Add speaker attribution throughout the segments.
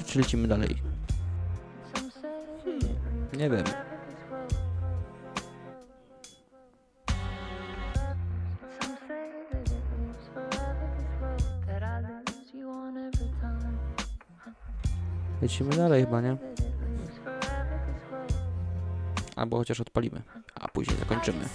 Speaker 1: Czy lecimy dalej? Nie wiem. Lecimy dalej chyba, nie? Albo chociaż odpalimy, a później zakończymy.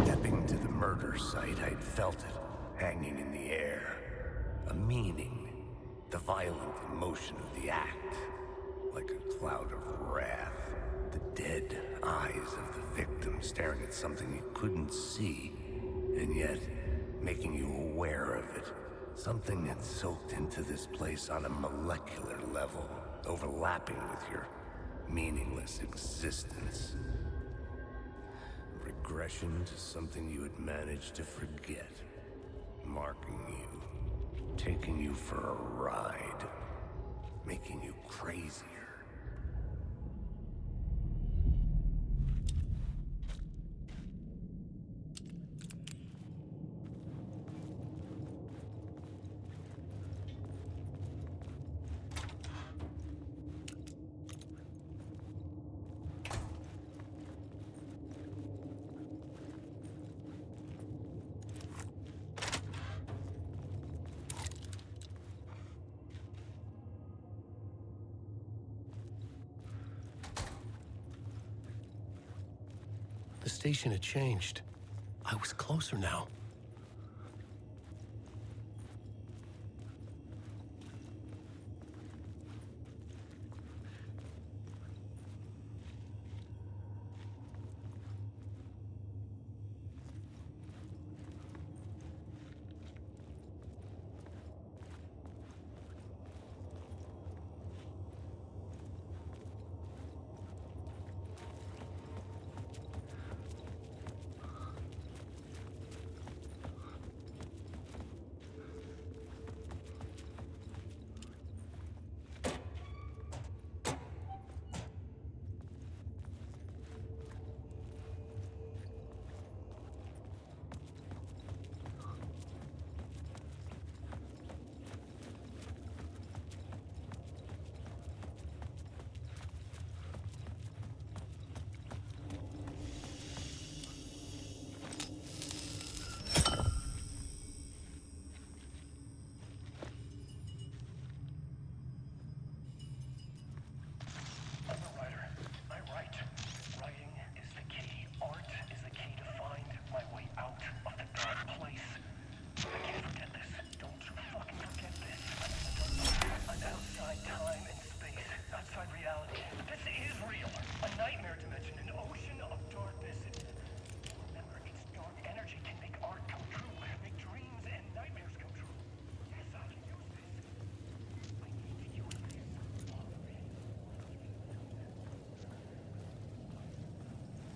Speaker 2: Stepping to the murder site, I'd felt it, hanging in the air. A meaning, the violent emotion of the act, like a cloud of wrath. The dead eyes of the victim staring at something you couldn't see, and yet making you aware of it. Something that soaked into this place on a molecular level, overlapping with your meaningless existence. Regression to something you had managed to forget. Marking you. Taking you for a ride. Making you crazier.
Speaker 3: The station had changed. I was closer now.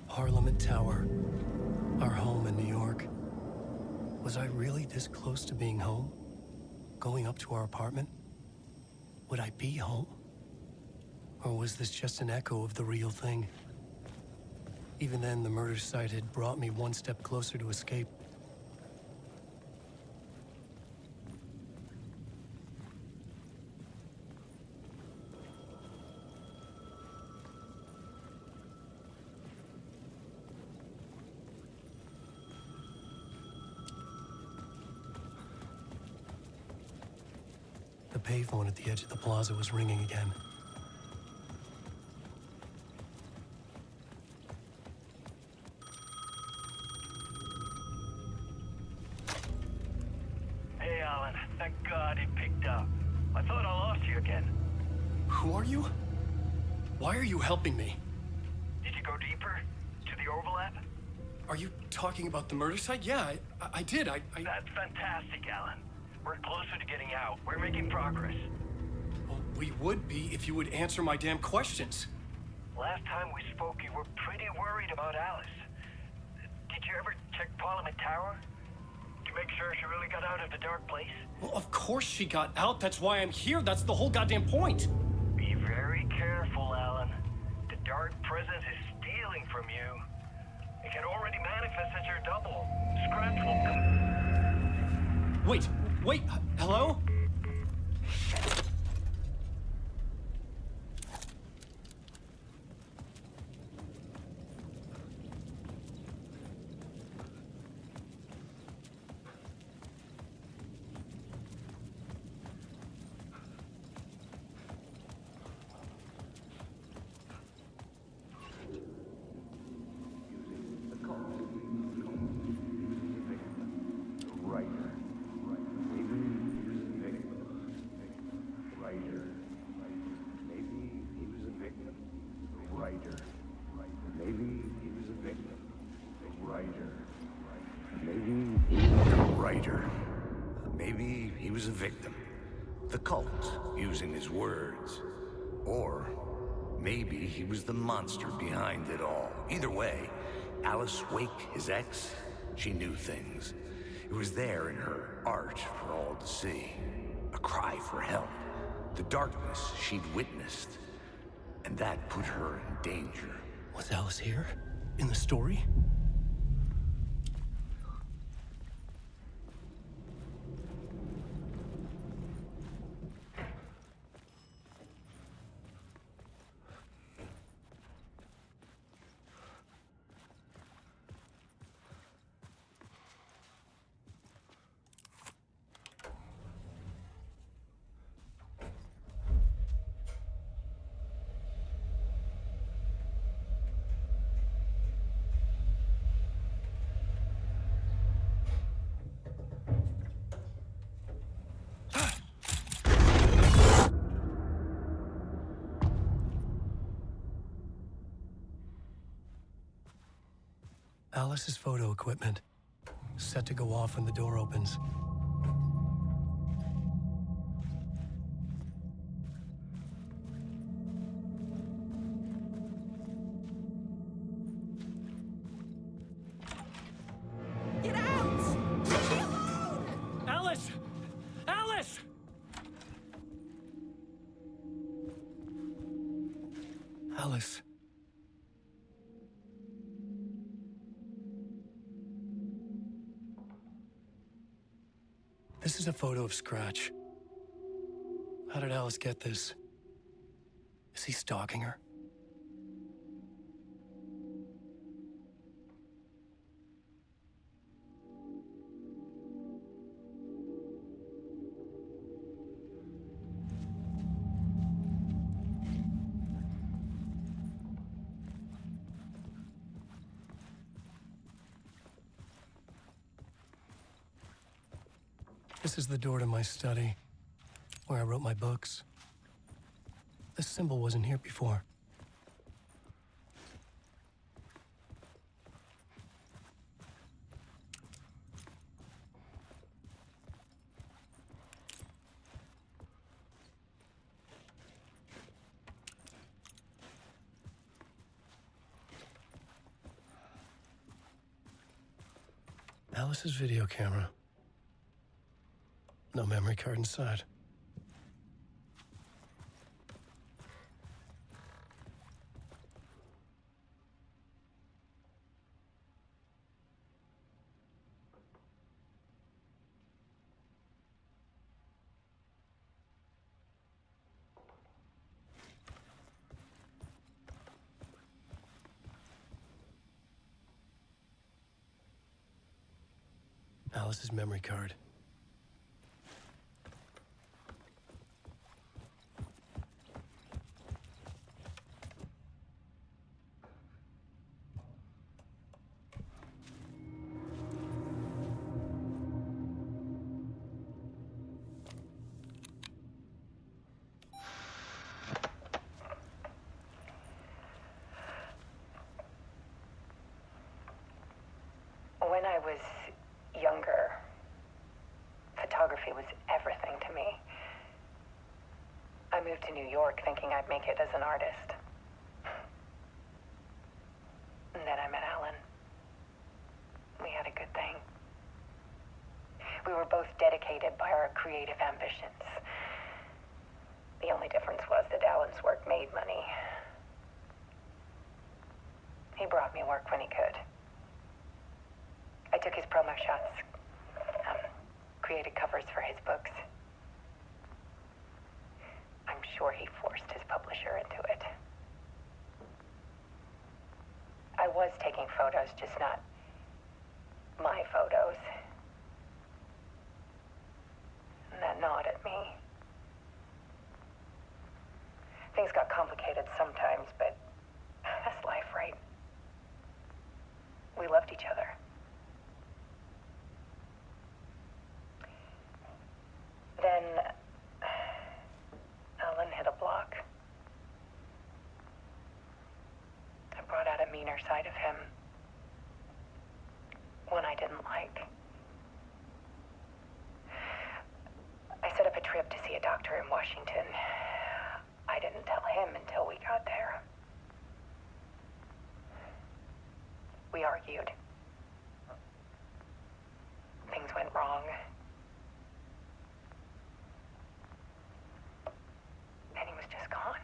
Speaker 3: Parliament Tower, our home in New York. Was I really this close to being home? Going up to our apartment? Would I be home? Or was this just an echo of the real thing? Even then, the murder site had brought me one step closer to escape. The payphone at the edge of the plaza was ringing again.
Speaker 4: Hey, Alan. Thank God it picked up. I thought all
Speaker 3: Who are you? Why are you helping me?
Speaker 4: Did you go deeper? To the overlap?
Speaker 3: Are you talking about the murder site? Yeah, I did. I...
Speaker 4: That's fantastic, Alan. We're closer to getting out. We're making progress.
Speaker 3: Well, we would be if you would answer my damn questions.
Speaker 4: Last time we spoke, you were pretty worried about Alice. Did you ever check Parliament Tower? To make sure she really got out of the dark place?
Speaker 3: Well, of course she got out. That's why I'm here. That's the whole goddamn point.
Speaker 4: Be very careful, Alan. The dark presence is stealing from you. It can already manifest as your double. Scratch will come.
Speaker 3: Wait, hello?
Speaker 2: Maybe he was a victim. The cult, using his words. Or maybe he was the monster behind it all. Either way, Alice Wake, his ex, she knew things. It was there in her art for all to see. A cry for help. The darkness she'd witnessed. And that put her in danger.
Speaker 3: Was Alice here? In the story? Alice's photo equipment, set to go off when the door opens.
Speaker 5: Get out! Leave me alone!
Speaker 3: Alice! Alice! Alice. This is a photo of Scratch. How did Alice get this? Is he stalking her? This is the door to my study, where I wrote my books. This symbol wasn't here before. Alice's video camera. No memory card inside. Alice's memory card.
Speaker 6: moved to New York thinking I'd make it as an artist. And then I met Alan. We had a good thing. We were both dedicated by our creative ambitions. The only difference was that Alan's work made money. He brought me work when he could. I took his promo shots, created covers for his books. I'm sure he forced his publisher into it. I was taking photos, just not my photos. And that gnawed at me. Things got complicated sometimes, but that's life, right? We loved each other. Then Alan hit a block. I brought out a meaner side of him. One I didn't like. I set up a trip to see a doctor in Washington. I didn't tell him until we got there. We argued. Things went wrong. And he was just gone.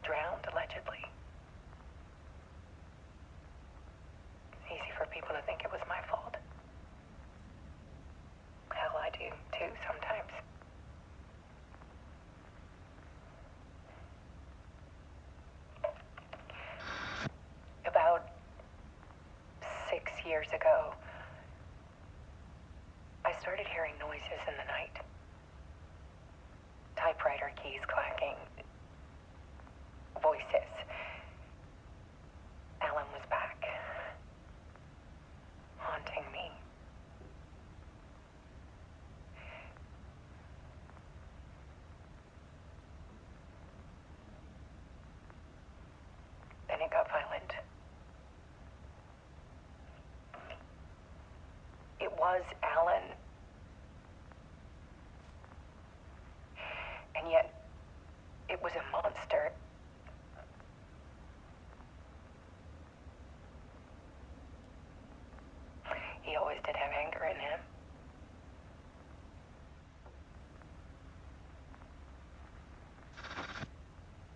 Speaker 6: Drowned, allegedly. It's easy for people to think it was my fault. Hell, I do too sometimes. About 6 years ago, I started hearing noises in the night. Typewriter keys clacking. Voices. Alan was back. Haunting me. Then it got violent. It was Alan. And yet, it was a monster. He always did have anger in him.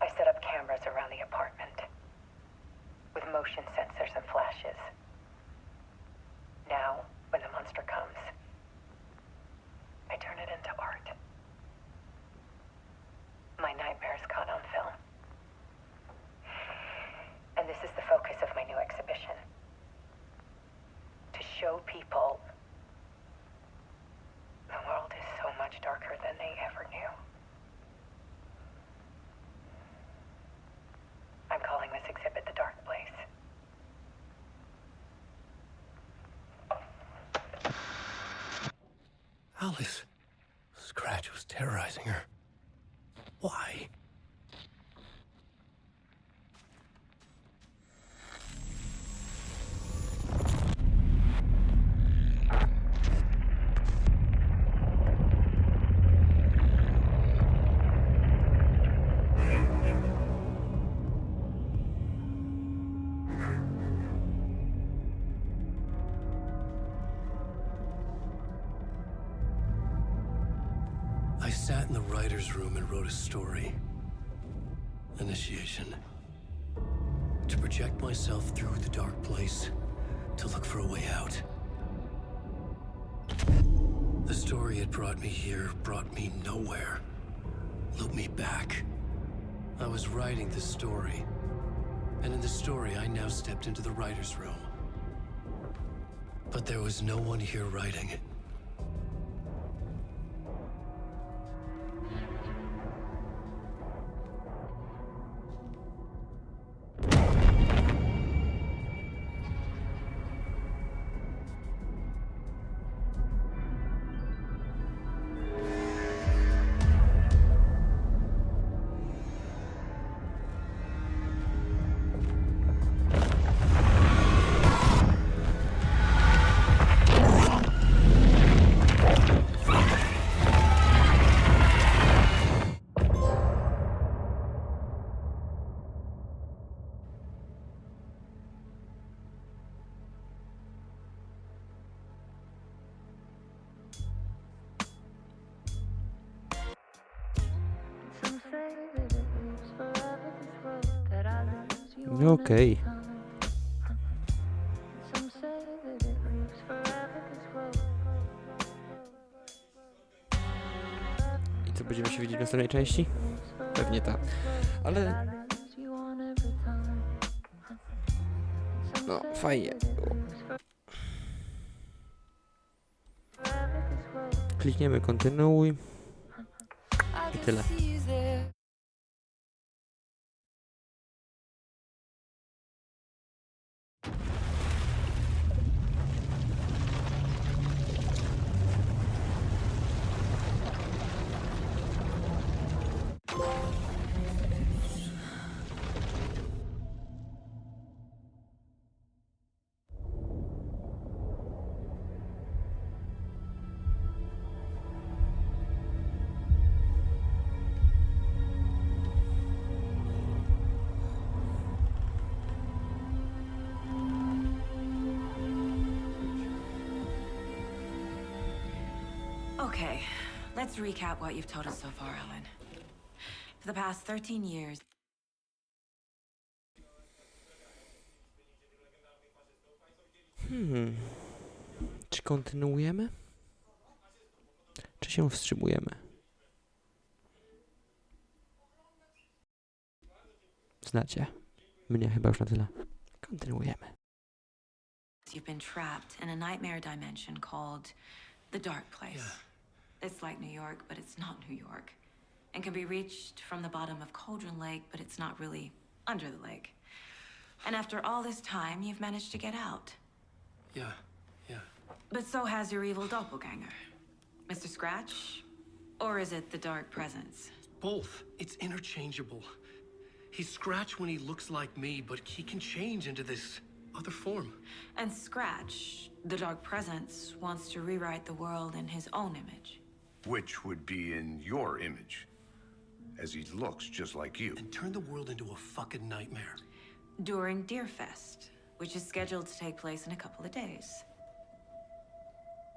Speaker 6: I set up cameras around the apartment with motion sensors and flashes. Now, when the monster comes, I turn it into art. My nightmares caught on film. And this is the focus of my new exhibition. To show people the world is so much darker than they ever knew. I'm calling this exhibit The Dark Place.
Speaker 3: Alice. Scratch was terrorizing her. Why? I sat in the writer's room and wrote a story. Initiation. To project myself through the dark place, to look for a way out. The story had brought me here, brought me nowhere. Looped me back. I was writing the story. And in the story, I now stepped into the writer's room. But there was no one here writing it.
Speaker 1: Okej. I co, będziemy się widzieć w następnej części? Pewnie tak. Ale... No, fajnie było. Klikniemy kontynuuj. I tyle.
Speaker 7: Okay, let's recap what you've told us so far, Ellen. For the past 13 years,
Speaker 1: Czy kontynuujemy? Czy się wstrzymujemy? Znacie, mnie chyba już na tyle. Kontynuujemy.
Speaker 7: you've been trapped in a nightmare dimension called the Dark Place. It's like New York, but it's not New York. And can be reached from the bottom of Cauldron Lake, but it's not really under the lake. And after all this time, you've managed to get out.
Speaker 3: Yeah.
Speaker 7: But so has your evil doppelganger. Mr. Scratch? Or is it the Dark Presence?
Speaker 3: Both. It's interchangeable. He's Scratch when he looks like me, but he can change into this other form.
Speaker 7: And Scratch, the Dark Presence, wants to rewrite the world in his own image.
Speaker 2: Which would be in your image, as he looks just like you.
Speaker 3: And turn the world into a fucking nightmare.
Speaker 7: During Deerfest, which is scheduled to take place in a couple of days.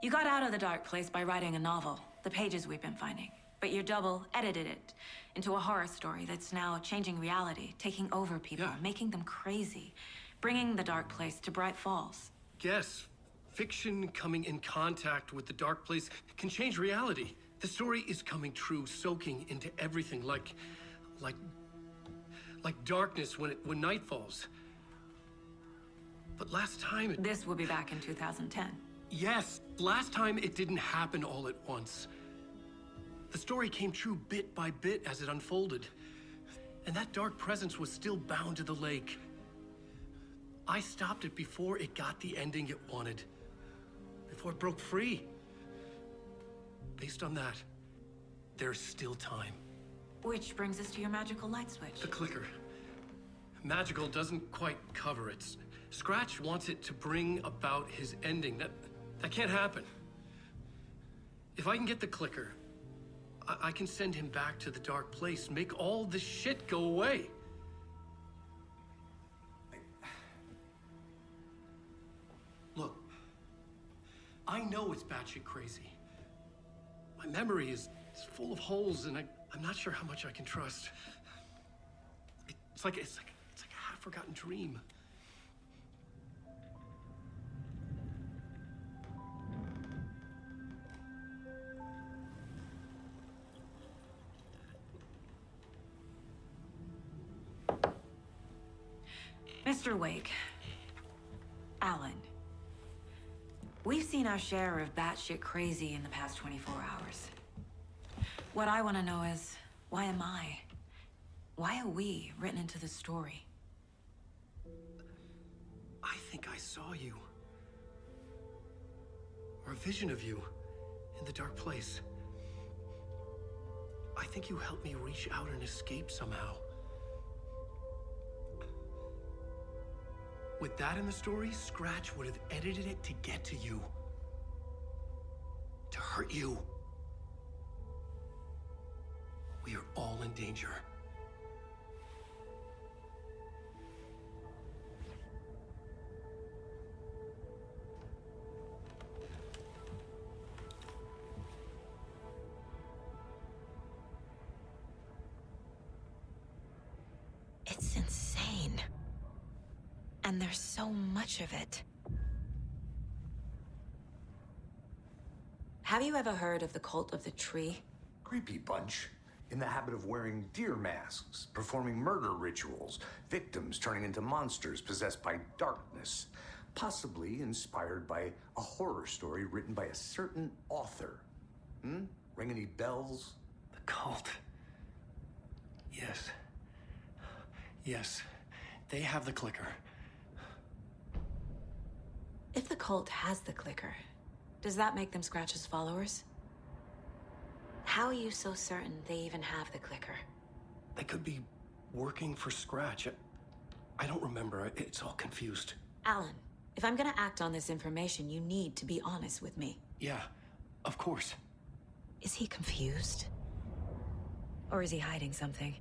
Speaker 7: You got out of the Dark Place by writing a novel, the pages we've been finding. But your double edited it into a horror story that's now changing reality, taking over people,
Speaker 3: Yeah.
Speaker 7: making them crazy, bringing the Dark Place to Bright Falls.
Speaker 3: Yes, fiction coming in contact with the dark place can change reality. The story is coming true, soaking into everything like darkness when night falls. But last time
Speaker 7: This will be back in 2010.
Speaker 3: yes, last time it didn't happen all at once. The story came true bit by bit as it unfolded. And that dark presence was still bound to the lake. I stopped it before it got the ending it wanted. Before it broke free. Based on that, there's still time.
Speaker 7: Which brings us to your magical light switch.
Speaker 3: The clicker. Magical doesn't quite cover it. Scratch wants it to bring about his ending. That can't happen. If I can get the clicker, I can send him back to the dark place, make all this shit go away. Look, I know it's batshit crazy. My memory is full of holes, and I'm not sure how much I can trust. It's like a half-forgotten dream.
Speaker 7: Mr. Wake, Alan, we've seen our share of batshit crazy in the past 24 hours. What I want to know is, why am I? Why are we written into the story?
Speaker 3: I think I saw you. Or a vision of you in the dark place. I think you helped me reach out and escape somehow. With that in the story, Scratch would have edited it to get to you. To hurt you. We are all in danger.
Speaker 7: It's insane. And there's so much of it. Have you ever heard of the cult of the tree?
Speaker 2: Creepy bunch. In the habit of wearing deer masks, performing murder rituals, victims turning into monsters possessed by darkness, possibly inspired by a horror story written by a certain author. Ring any bells?
Speaker 3: The cult. Yes. Yes. They have the clicker.
Speaker 7: If the cult has the clicker, does that make them Scratch's followers? How are you so certain they even have the clicker?
Speaker 3: They could be working for Scratch. I don't remember. It's all confused.
Speaker 7: Alan, if I'm gonna act on this information, you need to be honest with me.
Speaker 3: Yeah, of course.
Speaker 7: Is he confused? Or is he hiding something?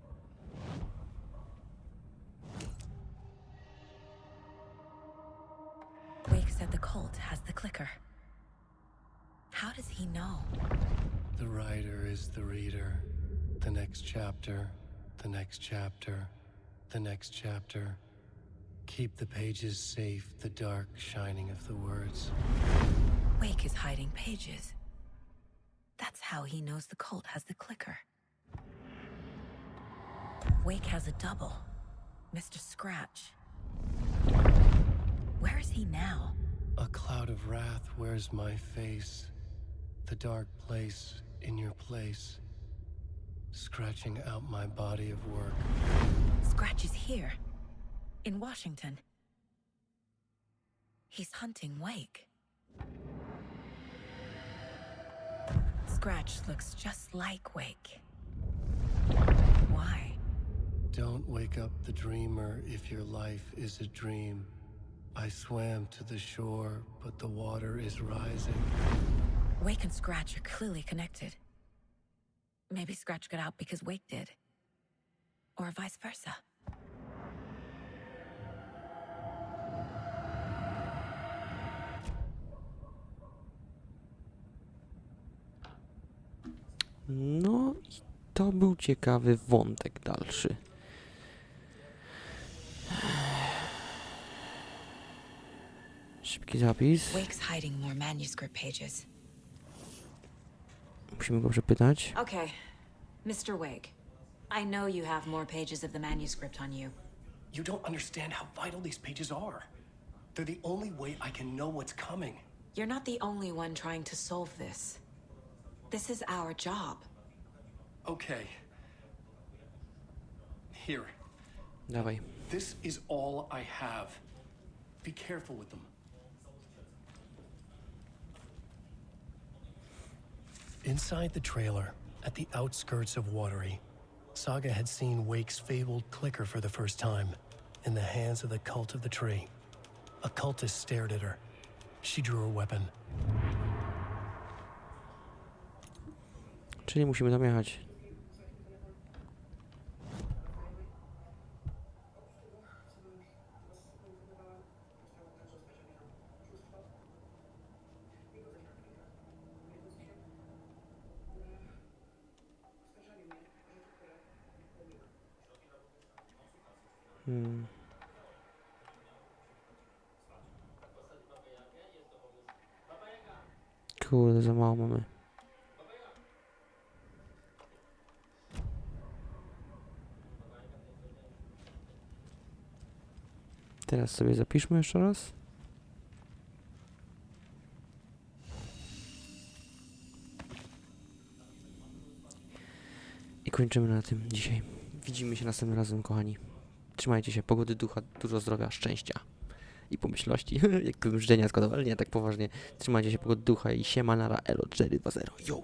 Speaker 7: Wake said the cult has the clicker. How does he know?
Speaker 3: The writer is the reader. The next chapter, the next chapter, the next chapter. Keep the pages safe, the dark shining of the words.
Speaker 7: Wake is hiding pages. That's how he knows the cult has the clicker. Wake has a double. Mr. Scratch. Where is he now?
Speaker 3: A cloud of wrath wears my face. The dark place in your place. Scratching out my body of work.
Speaker 7: Scratch is here. In Washington. He's hunting Wake. Scratch looks just like Wake. Why?
Speaker 3: Don't wake up the dreamer if your life is a dream. I swam to the shore, but the water is rising.
Speaker 7: Wake and Scratch are clearly connected. Maybe Scratch got out because Wake did. Or vice versa.
Speaker 1: No i to był ciekawy wątek dalszy. Szybki zapis.
Speaker 7: Wake's hiding more manuscript pages.
Speaker 1: Musimy go przepytać.
Speaker 7: Okay, Mr. Wake. I know you have more pages of the manuscript on you.
Speaker 3: You don't understand how vital these pages are. They're the only way I can know what's coming.
Speaker 7: You're not the only one trying to solve this. This is our job.
Speaker 3: Okay. Here.
Speaker 1: Dawaj.
Speaker 3: This is all I have. Be careful with them. Inside the trailer, at the outskirts of Watery, Saga had seen Wake's fabled clicker for the first time, in the hands of the cult of the tree. A cultist stared at her. She drew her weapon.
Speaker 1: Czyli musimy tam jechać. Kurde, za mało mamy. Teraz sobie zapiszmy jeszcze raz. I kończymy na tym dzisiaj. Widzimy się następnym razem, kochani. Trzymajcie się, pogody ducha, dużo zdrowia, szczęścia i pomyślności. Jak życzenia składał, ale nie tak poważnie. Trzymajcie się, pogody ducha i siema nara elo 420. Yo!